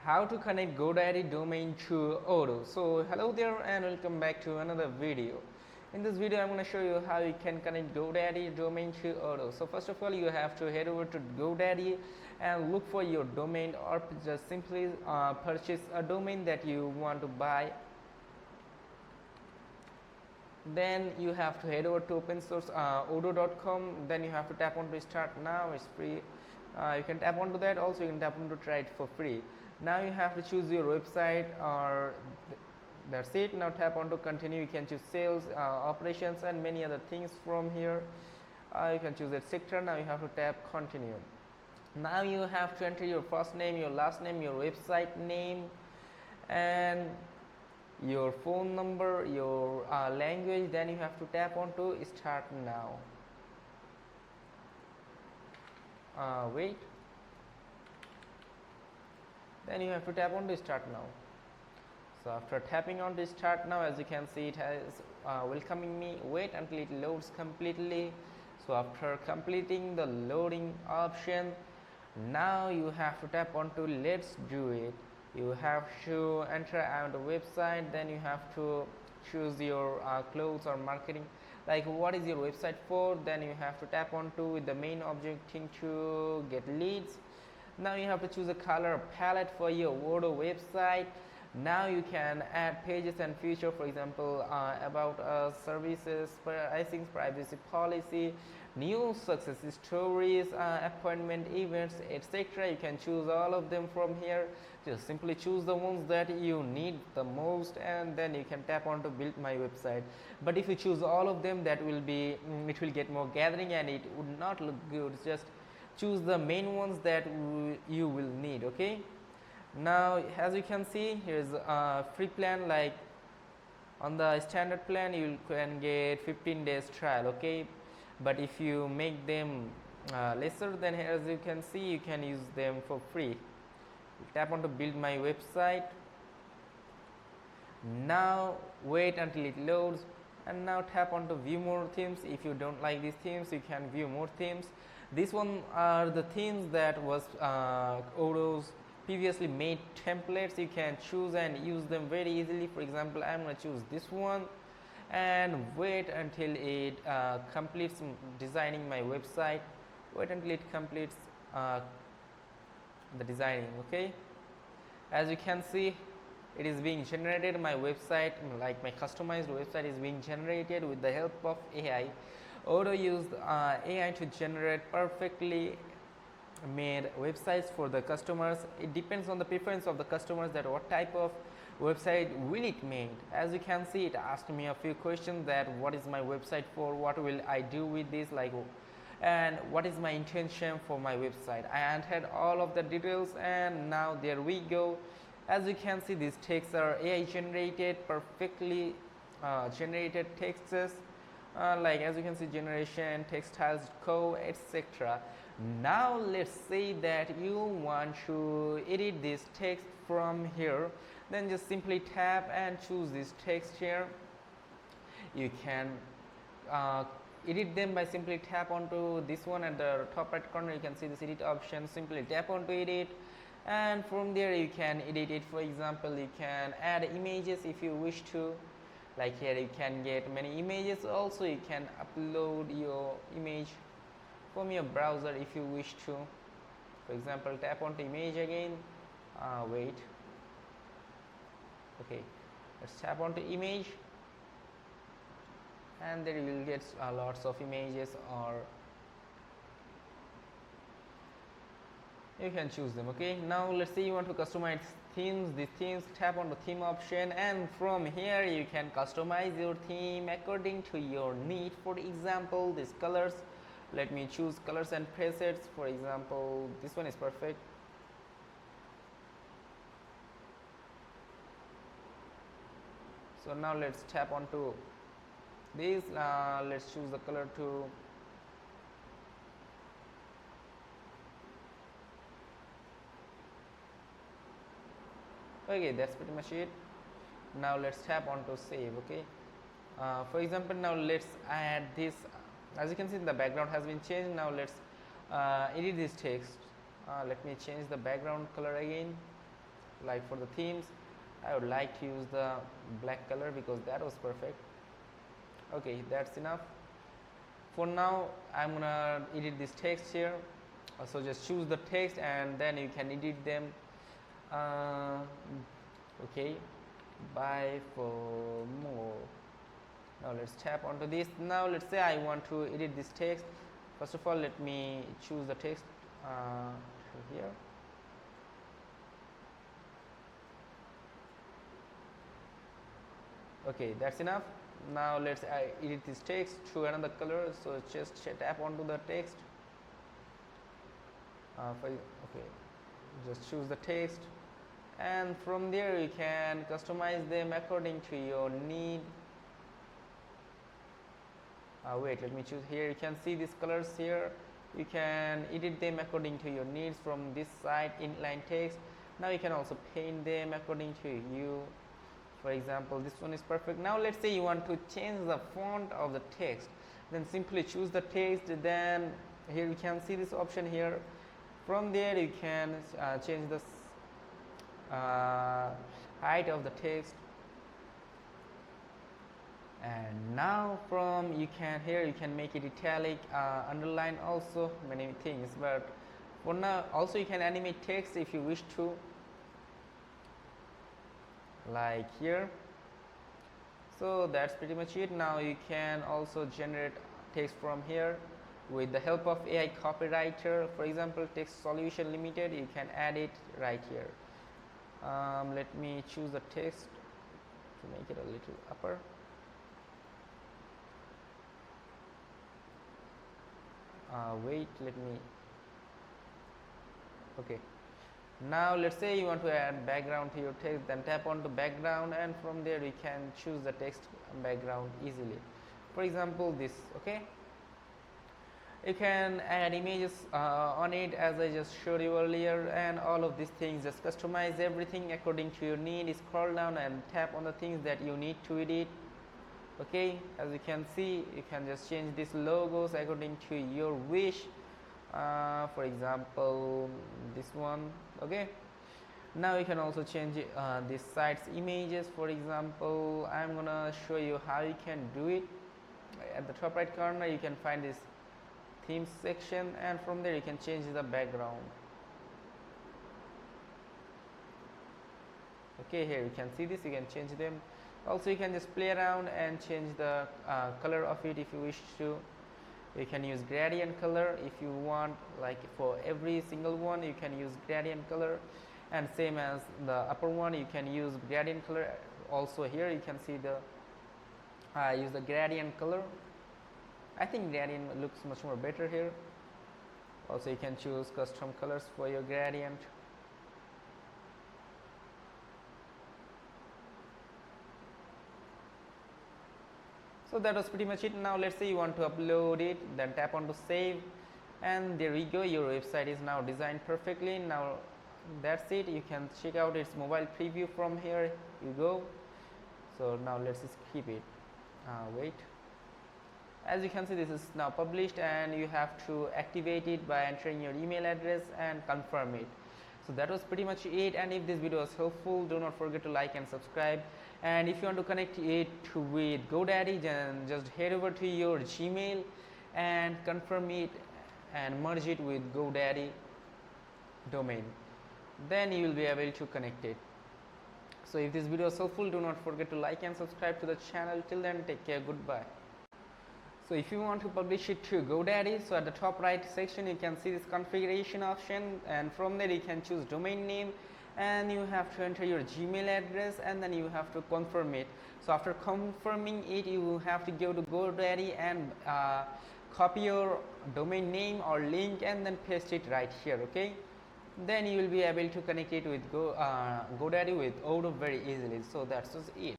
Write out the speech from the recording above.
How to connect GoDaddy domain to Odoo. So hello there and welcome back to another video. In this video I'm going to show you how you can connect GoDaddy domain to Odoo. So first of all you have to head over to GoDaddy and look for your domain, or just simply purchase a domain that you want to buy. Then you have to head over to open source odoo.com. Then you have to tap on to start now. It's free. You can tap onto that. Also you can tap on to try it for free. Now you have to choose your website, or that's it. Now tap on to continue. You can choose sales, operations and many other things from here. You can choose that sector. Now you have to tap continue. Now you have to enter your first name, your last name, your website name and your phone number, your language. Then you have to tap on to start now. Wait. Then you have to tap on to start now. So after tapping on to start now, as you can see, it has welcoming me. Wait until it loads completely. So after completing the loading option, now you have to tap on to let's do it. You have to enter on the website. Then you have to choose your clothes or marketing, like what is your website for. Then you have to tap on to the main objective to get leads. Now you have to choose a color palette for your Odoo website. Now you can add pages and feature, for example about services, pricing, privacy policy, news, success stories, appointment events, etc. You can choose all of them from here. Just simply choose the ones that you need the most, and then you can tap on to build my website. But if you choose all of them, that will be it will get more gathering and it would not look good. Just choose the main ones that you will need. Okay, now as you can see, here's a free plan. Like on the standard plan you can get 15 days trial. Okay, but if you make them lesser, then as you can see, you can use them for free. Tap on to build my website. Now wait until it loads, and now tap on to view more themes. If you don't like these themes, you can view more themes. These one are the themes that was Odoo's previously made templates. You can choose and use them very easily. For example, I'm going to choose this one and wait until it completes designing my website. Wait until it completes the designing. Okay, as you can see, it is being generated. My website, like my customized website, is being generated with the help of AI. Odoo used AI to generate perfectly made websites for the customers. It depends on the preference of the customers that what type of website will it make. As you can see, it asked me a few questions, that what is my website for, what will I do with this, like, and what is my intention for my website. I entered all of the details, and now there we go. As you can see, these texts are AI generated, perfectly generated texts, like as you can see, generation, text styles, code, etc. Now let's say that you want to edit this text from here. Then just simply tap and choose this text here. You can edit them by simply tap onto this one at the top right corner. You can see this edit option. Simply tap onto edit, and from there you can edit it. For example, you can add images if you wish to. Like here you can get many images. Also you can upload your image from your browser if you wish to. For example, tap onto image again. Wait. Okay, let's tap onto image, and there you will get lots of images, or you can choose them. Okay, now let's say you want to customize themes. These themes, tap on the theme option, and from here you can customize your theme according to your need. For example, these colors, let me choose colors and presets. For example, this one is perfect. So now let's tap onto this. Let's choose the color to okay, that's pretty much it. Now let's tap on to save. Okay, for example, now let's add this. As you can see, the background has been changed. Now let's edit this text. Let me change the background color again. Like for the themes, I would like to use the black color because that was perfect. Okay, that's enough. For now, I'm gonna edit this text here. So just choose the text and then you can edit them. Okay, buy for more. Now let's tap onto this. Now let's say I want to edit this text. First of all, let me choose the text here. Okay, that's enough. Now let's edit this text to another color. So just tap onto the text. Okay, just choose the text, and from there you can customize them according to your need. Wait, let me choose here. You can see these colors here. You can edit them according to your needs from this side, inline text. Now you can also paint them according to you. For example, this one is perfect. Now let's say you want to change the font of the text. Then simply choose the text. Then here you can see this option here. From there you can change the height of the text. And now from you can make it italic, underline, also many things. But for now also you can animate text if you wish to, like here. So that's pretty much it. Now you can also generate text from here with the help of AI copywriter. For example, text solution limited, you can add it right here. Let me choose the text to make it a little upper. Wait, let me. Okay, now let's say you want to add background to your text. Then tap on to background, and from there you can choose the text background easily. For example, this. Okay, you can add images on it as I just showed you earlier, and all of these things. Just customize everything according to your need. Scroll down and tap on the things that you need to edit. Okay, as you can see, you can just change these logos according to your wish. For example, this one. Okay, now you can also change this site's images. For example, I'm gonna show you how you can do it. At the top right corner you can find this themes section, and from there you can change the background. Okay, here you can see this, you can change them. Also you can just play around and change the color of it if you wish to. You can use gradient color if you want, like for every single one you can use gradient color, and same as the upper one you can use gradient color. Also here you can see the use the gradient color. I think gradient looks much more better here. Also you can choose custom colors for your gradient. So that was pretty much it. Now let's say you want to upload it, then tap on to save, and there we go, your website is now designed perfectly. Now that's it. You can check out its mobile preview from here. You go. So now let's skip it. Wait, as you can see this is now published, and you have to activate it by entering your email address and confirm it. So that was pretty much it, and if this video was helpful, do not forget to like and subscribe. And if you want to connect it with GoDaddy, then just head over to your Gmail and confirm it and merge it with GoDaddy domain. Then you will be able to connect it. So if this video was helpful, do not forget to like and subscribe to the channel. Till then, take care, goodbye. So if you want to publish it to GoDaddy, so at the top right section you can see this configuration option, and from there you can choose domain name, and you have to enter your Gmail address, and then you have to confirm it. So after confirming it, you have to go to GoDaddy and copy your domain name or link and then paste it right here. Okay, then you will be able to connect it with GoDaddy with Odoo very easily. So that's just it.